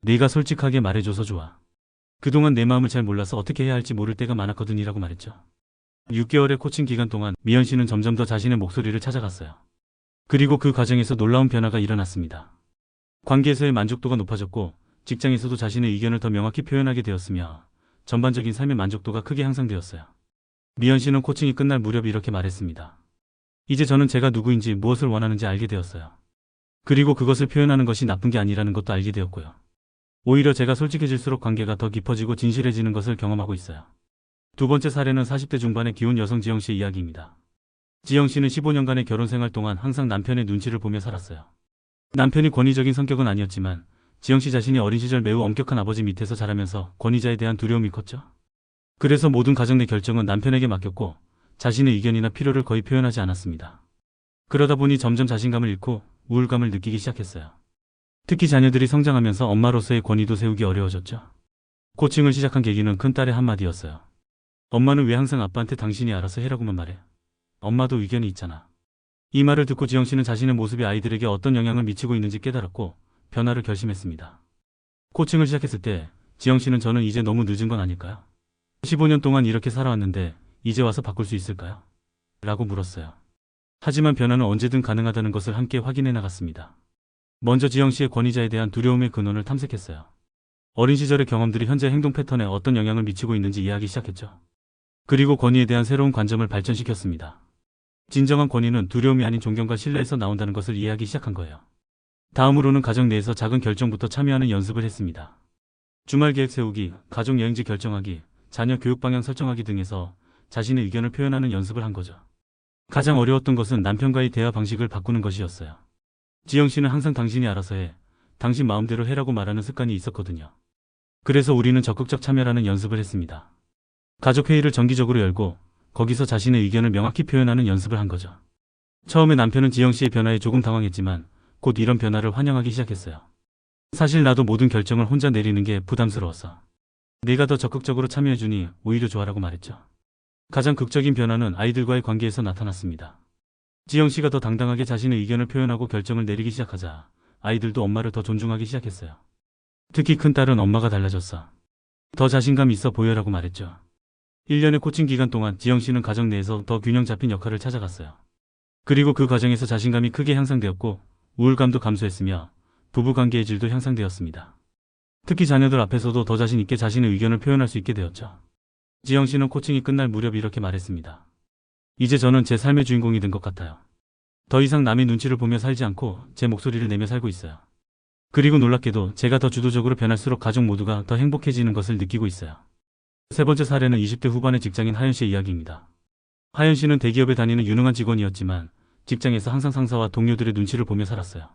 네가 솔직하게 말해줘서 좋아. 그동안 내 마음을 잘 몰라서 어떻게 해야 할지 모를 때가 많았거든이라고 말했죠. 6개월의 코칭 기간 동안 미연 씨는 점점 더 자신의 목소리를 찾아갔어요. 그리고 그 과정에서 놀라운 변화가 일어났습니다. 관계에서의 만족도가 높아졌고 직장에서도 자신의 의견을 더 명확히 표현하게 되었으며 전반적인 삶의 만족도가 크게 향상되었어요. 미연 씨는 코칭이 끝날 무렵 이렇게 말했습니다. 이제 저는 제가 누구인지 무엇을 원하는지 알게 되었어요. 그리고 그것을 표현하는 것이 나쁜 게 아니라는 것도 알게 되었고요. 오히려 제가 솔직해질수록 관계가 더 깊어지고 진실해지는 것을 경험하고 있어요. 두 번째 사례는 40대 중반의 기혼 여성 지영 씨의 이야기입니다. 지영 씨는 15년간의 결혼 생활 동안 항상 남편의 눈치를 보며 살았어요. 남편이 권위적인 성격은 아니었지만 지영 씨 자신이 어린 시절 매우 엄격한 아버지 밑에서 자라면서 권위자에 대한 두려움이 컸죠. 그래서 모든 가정 내 결정은 남편에게 맡겼고 자신의 의견이나 필요를 거의 표현하지 않았습니다. 그러다 보니 점점 자신감을 잃고 우울감을 느끼기 시작했어요. 특히 자녀들이 성장하면서 엄마로서의 권위도 세우기 어려워졌죠. 코칭을 시작한 계기는 큰딸의 한마디였어요. 엄마는 왜 항상 아빠한테 당신이 알아서 해라고만 말해? 엄마도 의견이 있잖아. 이 말을 듣고 지영 씨는 자신의 모습이 아이들에게 어떤 영향을 미치고 있는지 깨달았고 변화를 결심했습니다. 코칭을 시작했을 때 지영 씨는 저는 이제 너무 늦은 건 아닐까요? 15년 동안 이렇게 살아왔는데 이제 와서 바꿀 수 있을까요? 라고 물었어요. 하지만 변화는 언제든 가능하다는 것을 함께 확인해 나갔습니다. 먼저 지영 씨의 권위자에 대한 두려움의 근원을 탐색했어요. 어린 시절의 경험들이 현재 행동 패턴에 어떤 영향을 미치고 있는지 이해하기 시작했죠. 그리고 권위에 대한 새로운 관점을 발전시켰습니다. 진정한 권위는 두려움이 아닌 존경과 신뢰에서 나온다는 것을 이해하기 시작한 거예요. 다음으로는 가정 내에서 작은 결정부터 참여하는 연습을 했습니다. 주말 계획 세우기, 가족 여행지 결정하기, 자녀 교육 방향 설정하기 등에서 자신의 의견을 표현하는 연습을 한 거죠. 가장 어려웠던 것은 남편과의 대화 방식을 바꾸는 것이었어요. 지영 씨는 항상 당신이 알아서 해, 당신 마음대로 해라고 말하는 습관이 있었거든요. 그래서 우리는 적극적 참여라는 연습을 했습니다. 가족 회의를 정기적으로 열고 거기서 자신의 의견을 명확히 표현하는 연습을 한 거죠. 처음에 남편은 지영 씨의 변화에 조금 당황했지만 곧 이런 변화를 환영하기 시작했어요. 사실 나도 모든 결정을 혼자 내리는 게 부담스러웠어. 내가 더 적극적으로 참여해주니 오히려 좋아라고 말했죠. 가장 극적인 변화는 아이들과의 관계에서 나타났습니다. 지영 씨가 더 당당하게 자신의 의견을 표현하고 결정을 내리기 시작하자 아이들도 엄마를 더 존중하기 시작했어요. 특히 큰딸은 엄마가 달라졌어. 더 자신감 있어 보여라고 말했죠. 1년의 코칭 기간 동안 지영 씨는 가정 내에서 더 균형 잡힌 역할을 찾아갔어요. 그리고 그 과정에서 자신감이 크게 향상되었고 우울감도 감소했으며 부부관계의 질도 향상되었습니다. 특히 자녀들 앞에서도 더 자신 있게 자신의 의견을 표현할 수 있게 되었죠. 지영 씨는 코칭이 끝날 무렵 이렇게 말했습니다. 이제 저는 제 삶의 주인공이 된 것 같아요. 더 이상 남의 눈치를 보며 살지 않고 제 목소리를 내며 살고 있어요. 그리고 놀랍게도 제가 더 주도적으로 변할수록 가족 모두가 더 행복해지는 것을 느끼고 있어요. 세 번째 사례는 20대 후반의 직장인 하연 씨의 이야기입니다. 하연 씨는 대기업에 다니는 유능한 직원이었지만 직장에서 항상 상사와 동료들의 눈치를 보며 살았어요.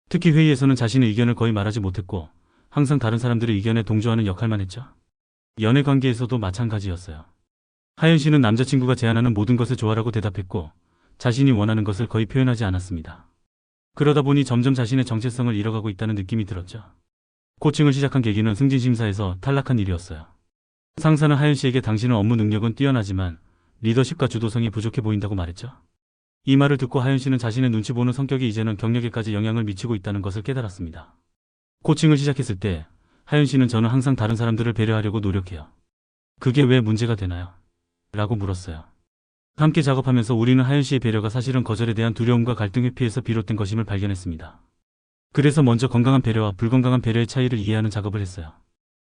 특히 회의에서는 자신의 의견을 거의 말하지 못했고 항상 다른 사람들의 의견에 동조하는 역할만 했죠. 연애 관계에서도 마찬가지였어요. 하연 씨는 남자친구가 제안하는 모든 것을 좋아라고 대답했고 자신이 원하는 것을 거의 표현하지 않았습니다. 그러다 보니 점점 자신의 정체성을 잃어가고 있다는 느낌이 들었죠. 코칭을 시작한 계기는 승진 심사에서 탈락한 일이었어요. 상사는 하연 씨에게 당신은 업무 능력은 뛰어나지만 리더십과 주도성이 부족해 보인다고 말했죠. 이 말을 듣고 하연 씨는 자신의 눈치 보는 성격이 이제는 경력에까지 영향을 미치고 있다는 것을 깨달았습니다. 코칭을 시작했을 때 하연 씨는 저는 항상 다른 사람들을 배려하려고 노력해요. 그게 왜 문제가 되나요? 라고 물었어요. 함께 작업하면서 우리는 하연 씨의 배려가 사실은 거절에 대한 두려움과 갈등 회피에서 비롯된 것임을 발견했습니다. 그래서 먼저 건강한 배려와 불건강한 배려의 차이를 이해하는 작업을 했어요.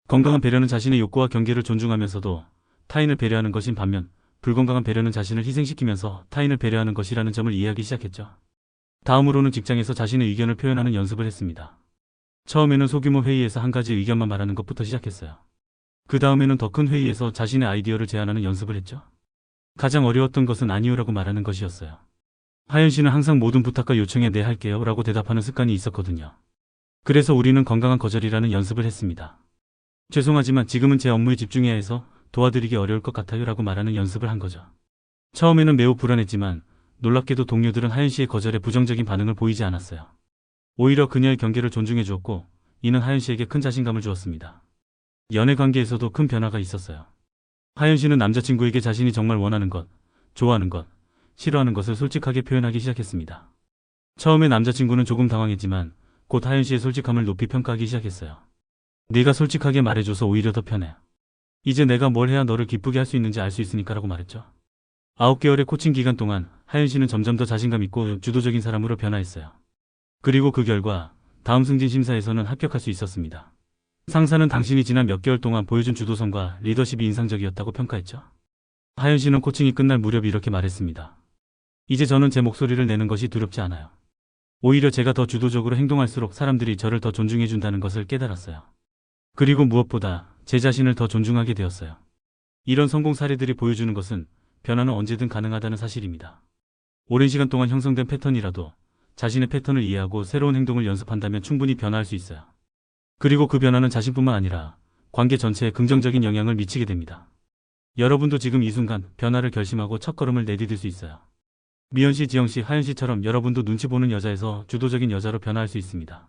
건강한 배려는 자신의 욕구와 경계를 존중하면서도 타인을 배려하는 것인 반면 불건강한 배려는 자신을 희생시키면서 타인을 배려하는 것이라는 점을 이해하기 시작했죠. 다음으로는 직장에서 자신의 의견을 표현하는 연습을 했습니다. 처음에는 소규모 회의에서 한 가지 의견만 말하는 것부터 시작했어요. 그 다음에는 더 큰 회의에서 자신의 아이디어를 제안하는 연습을 했죠. 가장 어려웠던 것은 아니요라고 말하는 것이었어요. 하연 씨는 항상 모든 부탁과 요청에 네 할게요 라고 대답하는 습관이 있었거든요. 그래서 우리는 건강한 거절이라는 연습을 했습니다. 죄송하지만 지금은 제 업무에 집중해야 해서 도와드리기 어려울 것 같아요 라고 말하는 연습을 한 거죠. 처음에는 매우 불안했지만 놀랍게도 동료들은 하연 씨의 거절에 부정적인 반응을 보이지 않았어요. 오히려 그녀의 경계를 존중해 주었고 이는 하연 씨에게 큰 자신감을 주었습니다. 연애 관계에서도 큰 변화가 있었어요. 하연 씨는 남자친구에게 자신이 정말 원하는 것, 좋아하는 것, 싫어하는 것을 솔직하게 표현하기 시작했습니다. 처음에 남자친구는 조금 당황했지만 곧 하연 씨의 솔직함을 높이 평가하기 시작했어요. 네가 솔직하게 말해줘서 오히려 더 편해. 이제 내가 뭘 해야 너를 기쁘게 할 수 있는지 알 수 있으니까 라고 말했죠. 9개월의 코칭 기간 동안 하연 씨는 점점 더 자신감 있고 주도적인 사람으로 변화했어요. 그리고 그 결과 다음 승진 심사에서는 합격할 수 있었습니다. 상사는 당신이 지난 몇 개월 동안 보여준 주도성과 리더십이 인상적이었다고 평가했죠. 하연 씨는 코칭이 끝날 무렵 이렇게 말했습니다. 이제 저는 제 목소리를 내는 것이 두렵지 않아요. 오히려 제가 더 주도적으로 행동할수록 사람들이 저를 더 존중해 준다는 것을 깨달았어요. 그리고 무엇보다 제 자신을 더 존중하게 되었어요. 이런 성공 사례들이 보여주는 것은 변화는 언제든 가능하다는 사실입니다. 오랜 시간 동안 형성된 패턴이라도 자신의 패턴을 이해하고 새로운 행동을 연습한다면 충분히 변화할 수 있어요. 그리고 그 변화는 자신뿐만 아니라 관계 전체에 긍정적인 영향을 미치게 됩니다. 여러분도 지금 이 순간 변화를 결심하고 첫걸음을 내디딜 수 있어요. 미연 씨, 지영 씨, 하연 씨처럼 여러분도 눈치 보는 여자에서 주도적인 여자로 변화할 수 있습니다.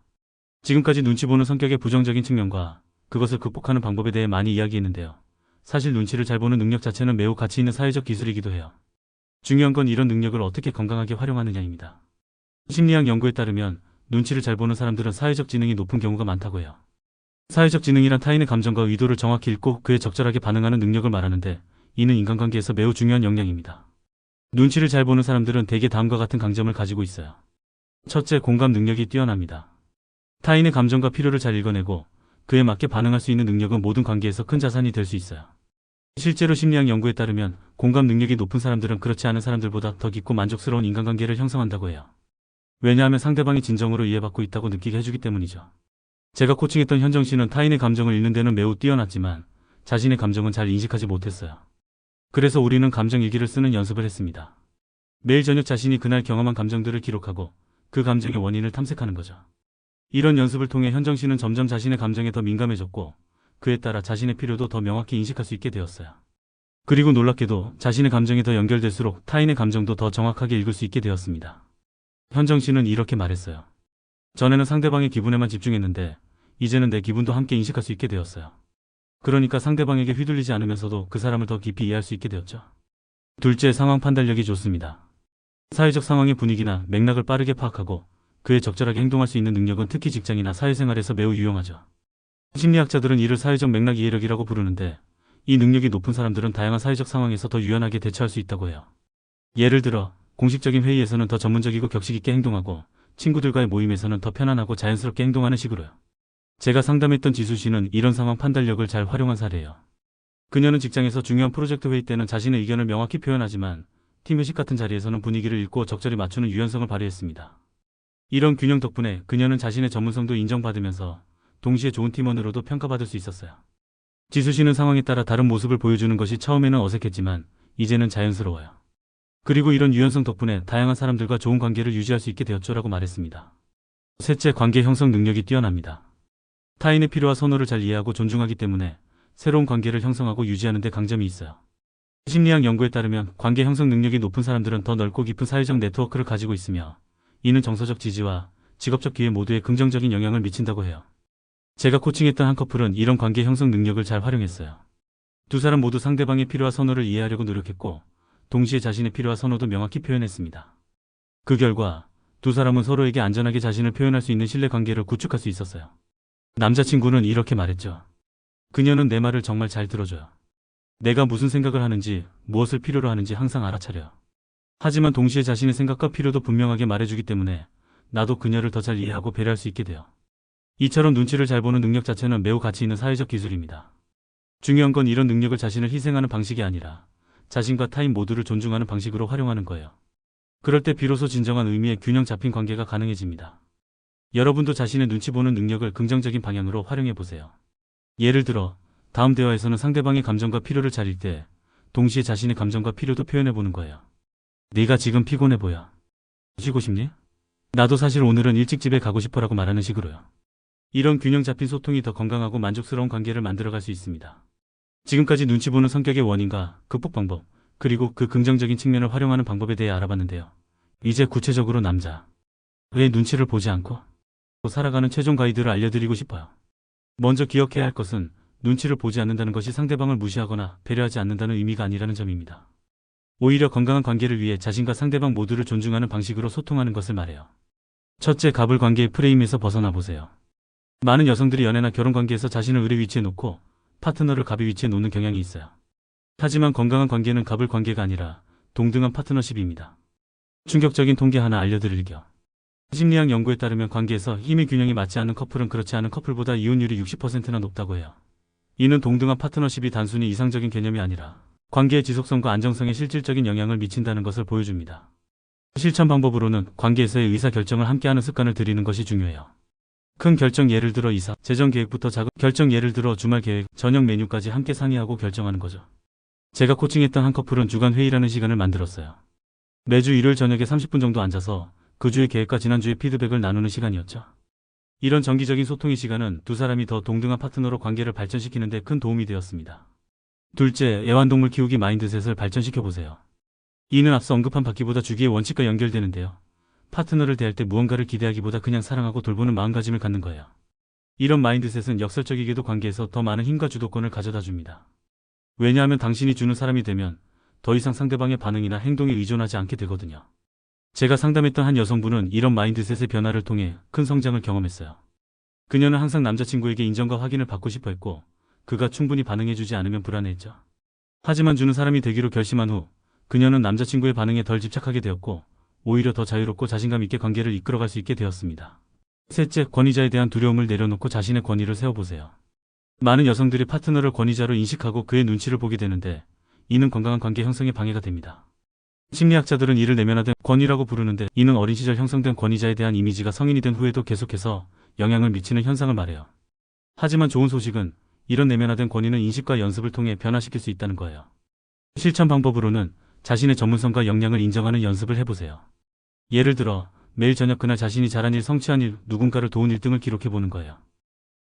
지금까지 눈치 보는 성격의 부정적인 측면과 그것을 극복하는 방법에 대해 많이 이야기했는데요. 사실 눈치를 잘 보는 능력 자체는 매우 가치 있는 사회적 기술이기도 해요. 중요한 건 이런 능력을 어떻게 건강하게 활용하느냐입니다. 심리학 연구에 따르면 눈치를 잘 보는 사람들은 사회적 지능이 높은 경우가 많다고 해요. 사회적 지능이란 타인의 감정과 의도를 정확히 읽고 그에 적절하게 반응하는 능력을 말하는데 이는 인간관계에서 매우 중요한 역량입니다. 눈치를 잘 보는 사람들은 대개 다음과 같은 강점을 가지고 있어요. 첫째, 공감 능력이 뛰어납니다. 타인의 감정과 필요를 잘 읽어내고 그에 맞게 반응할 수 있는 능력은 모든 관계에서 큰 자산이 될 수 있어요. 실제로 심리학 연구에 따르면 공감 능력이 높은 사람들은 그렇지 않은 사람들보다 더 깊고 만족스러운 인간관계를 형성한다고 해요. 왜냐하면 상대방이 진정으로 이해받고 있다고 느끼게 해주기 때문이죠. 제가 코칭했던 현정 씨는 타인의 감정을 읽는 데는 매우 뛰어났지만 자신의 감정은 잘 인식하지 못했어요. 그래서 우리는 감정일기를 쓰는 연습을 했습니다. 매일 저녁 자신이 그날 경험한 감정들을 기록하고 그 감정의 원인을 탐색하는 거죠. 이런 연습을 통해 현정 씨는 점점 자신의 감정에 더 민감해졌고 그에 따라 자신의 필요도 더 명확히 인식할 수 있게 되었어요. 그리고 놀랍게도 자신의 감정이 더 연결될수록 타인의 감정도 더 정확하게 읽을 수 있게 되었습니다. 현정 씨는 이렇게 말했어요. 전에는 상대방의 기분에만 집중했는데 이제는 내 기분도 함께 인식할 수 있게 되었어요. 그러니까 상대방에게 휘둘리지 않으면서도 그 사람을 더 깊이 이해할 수 있게 되었죠. 둘째, 상황 판단력이 좋습니다. 사회적 상황의 분위기나 맥락을 빠르게 파악하고 그에 적절하게 행동할 수 있는 능력은 특히 직장이나 사회생활에서 매우 유용하죠. 심리학자들은 이를 사회적 맥락 이해력이라고 부르는데 이 능력이 높은 사람들은 다양한 사회적 상황에서 더 유연하게 대처할 수 있다고 해요. 예를 들어 공식적인 회의에서는 더 전문적이고 격식 있게 행동하고 친구들과의 모임에서는 더 편안하고 자연스럽게 행동하는 식으로요. 제가 상담했던 지수 씨는 이런 상황 판단력을 잘 활용한 사례예요. 그녀는 직장에서 중요한 프로젝트 회의 때는 자신의 의견을 명확히 표현하지만 팀 회식 같은 자리에서는 분위기를 읽고 적절히 맞추는 유연성을 발휘했습니다. 이런 균형 덕분에 그녀는 자신의 전문성도 인정받으면서 동시에 좋은 팀원으로도 평가받을 수 있었어요. 지수 씨는 상황에 따라 다른 모습을 보여주는 것이 처음에는 어색했지만 이제는 자연스러워요. 그리고 이런 유연성 덕분에 다양한 사람들과 좋은 관계를 유지할 수 있게 되었죠라고 말했습니다. 셋째, 관계 형성 능력이 뛰어납니다. 타인의 필요와 선호를 잘 이해하고 존중하기 때문에 새로운 관계를 형성하고 유지하는 데 강점이 있어요. 심리학 연구에 따르면 관계 형성 능력이 높은 사람들은 더 넓고 깊은 사회적 네트워크를 가지고 있으며 이는 정서적 지지와 직업적 기회 모두에 긍정적인 영향을 미친다고 해요. 제가 코칭했던 한 커플은 이런 관계 형성 능력을 잘 활용했어요. 두 사람 모두 상대방의 필요와 선호를 이해하려고 노력했고, 동시에 자신의 필요와 선호도 명확히 표현했습니다. 그 결과 두 사람은 서로에게 안전하게 자신을 표현할 수 있는 신뢰 관계를 구축할 수 있었어요. 남자친구는 이렇게 말했죠. 그녀는 내 말을 정말 잘 들어줘요. 내가 무슨 생각을 하는지, 무엇을 필요로 하는지 항상 알아차려요. 하지만 동시에 자신의 생각과 필요도 분명하게 말해주기 때문에 나도 그녀를 더 잘 이해하고 배려할 수 있게 돼요. 이처럼 눈치를 잘 보는 능력 자체는 매우 가치 있는 사회적 기술입니다. 중요한 건 이런 능력을 자신을 희생하는 방식이 아니라 자신과 타인 모두를 존중하는 방식으로 활용하는 거예요. 그럴 때 비로소 진정한 의미의 균형 잡힌 관계가 가능해집니다. 여러분도 자신의 눈치 보는 능력을 긍정적인 방향으로 활용해 보세요. 예를 들어 다음 대화에서는 상대방의 감정과 필요를 잘 읽 때 동시에 자신의 감정과 필요도 표현해 보는 거예요. 네가 지금 피곤해 보여. 쉬고 싶니? 나도 사실 오늘은 일찍 집에 가고 싶어라고 말하는 식으로요. 이런 균형 잡힌 소통이 더 건강하고 만족스러운 관계를 만들어갈 수 있습니다. 지금까지 눈치 보는 성격의 원인과 극복 방법, 그리고 그 긍정적인 측면을 활용하는 방법에 대해 알아봤는데요. 이제 구체적으로 남자 왜 눈치를 보지 않고 살아가는 최종 가이드를 알려드리고 싶어요. 먼저 기억해야 할 것은 눈치를 보지 않는다는 것이 상대방을 무시하거나 배려하지 않는다는 의미가 아니라는 점입니다. 오히려 건강한 관계를 위해 자신과 상대방 모두를 존중하는 방식으로 소통하는 것을 말해요. 첫째, 갑을 관계의 프레임에서 벗어나 보세요. 많은 여성들이 연애나 결혼 관계에서 자신을 을의 위치에 놓고 파트너를 갑의 위치에 놓는 경향이 있어요. 하지만 건강한 관계는 갑을 관계가 아니라 동등한 파트너십입니다. 충격적인 통계 하나 알려드릴게요. 심리학 연구에 따르면 관계에서 힘의 균형이 맞지 않는 커플은 그렇지 않은 커플보다 이혼율이 60%나 높다고 해요. 이는 동등한 파트너십이 단순히 이상적인 개념이 아니라 관계의 지속성과 안정성에 실질적인 영향을 미친다는 것을 보여줍니다. 실천 방법으로는 관계에서의 의사결정을 함께하는 습관을 들이는 것이 중요해요. 큰 결정, 예를 들어 이사, 재정 계획부터 작은 결정, 예를 들어 주말 계획, 저녁 메뉴까지 함께 상의하고 결정하는 거죠. 제가 코칭했던 한 커플은 주간 회의라는 시간을 만들었어요. 매주 일요일 저녁에 30분 정도 앉아서 그 주의 계획과 지난주의 피드백을 나누는 시간이었죠. 이런 정기적인 소통의 시간은 두 사람이 더 동등한 파트너로 관계를 발전시키는 데 큰 도움이 되었습니다. 둘째, 애완동물 키우기 마인드셋을 발전시켜보세요. 이는 앞서 언급한 받기보다 주기의 원칙과 연결되는데요. 파트너를 대할 때 무언가를 기대하기보다 그냥 사랑하고 돌보는 마음가짐을 갖는 거예요. 이런 마인드셋은 역설적이게도 관계에서 더 많은 힘과 주도권을 가져다 줍니다. 왜냐하면 당신이 주는 사람이 되면 더 이상 상대방의 반응이나 행동에 의존하지 않게 되거든요. 제가 상담했던 한 여성분은 이런 마인드셋의 변화를 통해 큰 성장을 경험했어요. 그녀는 항상 남자친구에게 인정과 확인을 받고 싶어 했고, 그가 충분히 반응해주지 않으면 불안해했죠. 하지만 주는 사람이 되기로 결심한 후 그녀는 남자친구의 반응에 덜 집착하게 되었고, 오히려 더 자유롭고 자신감 있게 관계를 이끌어갈 수 있게 되었습니다. 셋째, 권위자에 대한 두려움을 내려놓고 자신의 권위를 세워보세요. 많은 여성들이 파트너를 권위자로 인식하고 그의 눈치를 보게 되는데, 이는 건강한 관계 형성에 방해가 됩니다. 심리학자들은 이를 내면화된 권위라고 부르는데, 이는 어린 시절 형성된 권위자에 대한 이미지가 성인이 된 후에도 계속해서 영향을 미치는 현상을 말해요. 하지만 좋은 소식은 이런 내면화된 권위는 인식과 연습을 통해 변화시킬 수 있다는 거예요. 실천 방법으로는 자신의 전문성과 역량을 인정하는 연습을 해보세요. 예를 들어 매일 저녁 그날 자신이 잘한 일, 성취한 일, 누군가를 도운 일 등을 기록해보는 거예요.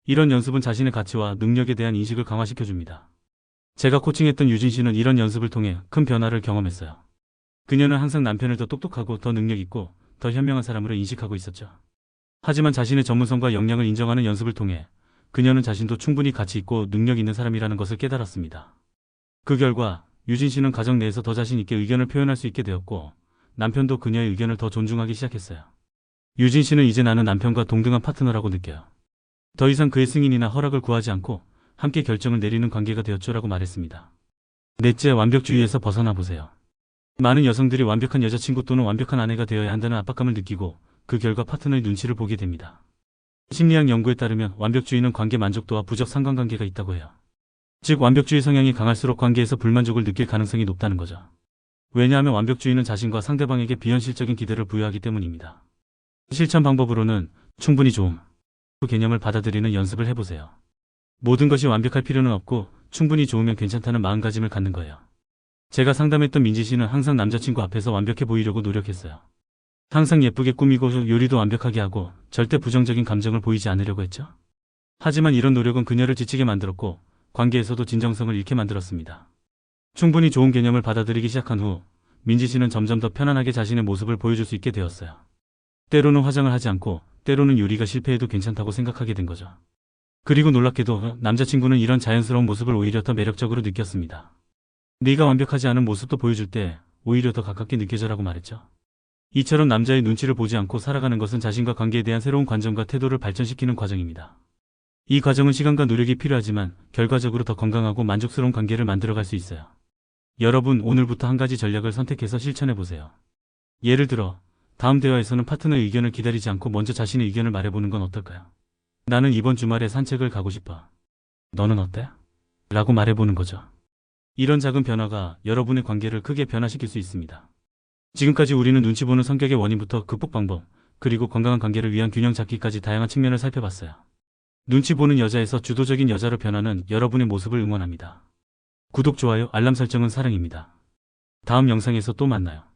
이런 연습은 자신의 가치와 능력에 대한 인식을 강화시켜줍니다. 제가 코칭했던 유진 씨는 이런 연습을 통해 큰 변화를 경험했어요. 그녀는 항상 남편을 더 똑똑하고 더 능력있고 더 현명한 사람으로 인식하고 있었죠. 하지만 자신의 전문성과 역량을 인정하는 연습을 통해 그녀는 자신도 충분히 가치있고 능력있는 사람이라는 것을 깨달았습니다. 그 결과 유진 씨는 가정 내에서 더 자신있게 의견을 표현할 수 있게 되었고, 남편도 그녀의 의견을 더 존중하기 시작했어요. 유진 씨는 이제 나는 남편과 동등한 파트너라고 느껴요. 더 이상 그의 승인이나 허락을 구하지 않고 함께 결정을 내리는 관계가 되었죠라고 말했습니다. 넷째, 완벽주의에서 벗어나 보세요. 많은 여성들이 완벽한 여자친구 또는 완벽한 아내가 되어야 한다는 압박감을 느끼고 그 결과 파트너의 눈치를 보게 됩니다. 심리학 연구에 따르면 완벽주의는 관계 만족도와 부적 상관관계가 있다고 해요. 즉 완벽주의 성향이 강할수록 관계에서 불만족을 느낄 가능성이 높다는 거죠. 왜냐하면 완벽주의는 자신과 상대방에게 비현실적인 기대를 부여하기 때문입니다. 실천 방법으로는 충분히 좋음 그 개념을 받아들이는 연습을 해보세요. 모든 것이 완벽할 필요는 없고 충분히 좋으면 괜찮다는 마음가짐을 갖는 거예요. 제가 상담했던 민지 씨는 항상 남자친구 앞에서 완벽해 보이려고 노력했어요. 항상 예쁘게 꾸미고 요리도 완벽하게 하고 절대 부정적인 감정을 보이지 않으려고 했죠. 하지만 이런 노력은 그녀를 지치게 만들었고 관계에서도 진정성을 잃게 만들었습니다. 충분히 좋은 개념을 받아들이기 시작한 후 민지 씨는 점점 더 편안하게 자신의 모습을 보여줄 수 있게 되었어요. 때로는 화장을 하지 않고 때로는 요리가 실패해도 괜찮다고 생각하게 된 거죠. 그리고 놀랍게도 남자친구는 이런 자연스러운 모습을 오히려 더 매력적으로 느꼈습니다. 네가 완벽하지 않은 모습도 보여줄 때 오히려 더 가깝게 느껴져라고 말했죠. 이처럼 남자의 눈치를 보지 않고 살아가는 것은 자신과 관계에 대한 새로운 관점과 태도를 발전시키는 과정입니다. 이 과정은 시간과 노력이 필요하지만 결과적으로 더 건강하고 만족스러운 관계를 만들어갈 수 있어요. 여러분, 오늘부터 한 가지 전략을 선택해서 실천해보세요. 예를 들어, 다음 대화에서는 파트너의 의견을 기다리지 않고 먼저 자신의 의견을 말해보는 건 어떨까요? 나는 이번 주말에 산책을 가고 싶어. 너는 어때? 라고 말해보는 거죠. 이런 작은 변화가 여러분의 관계를 크게 변화시킬 수 있습니다. 지금까지 우리는 눈치 보는 성격의 원인부터 극복 방법, 그리고 건강한 관계를 위한 균형 잡기까지 다양한 측면을 살펴봤어요. 눈치 보는 여자에서 주도적인 여자로 변하는 여러분의 모습을 응원합니다. 구독, 좋아요, 알람 설정은 사랑입니다. 다음 영상에서 또 만나요.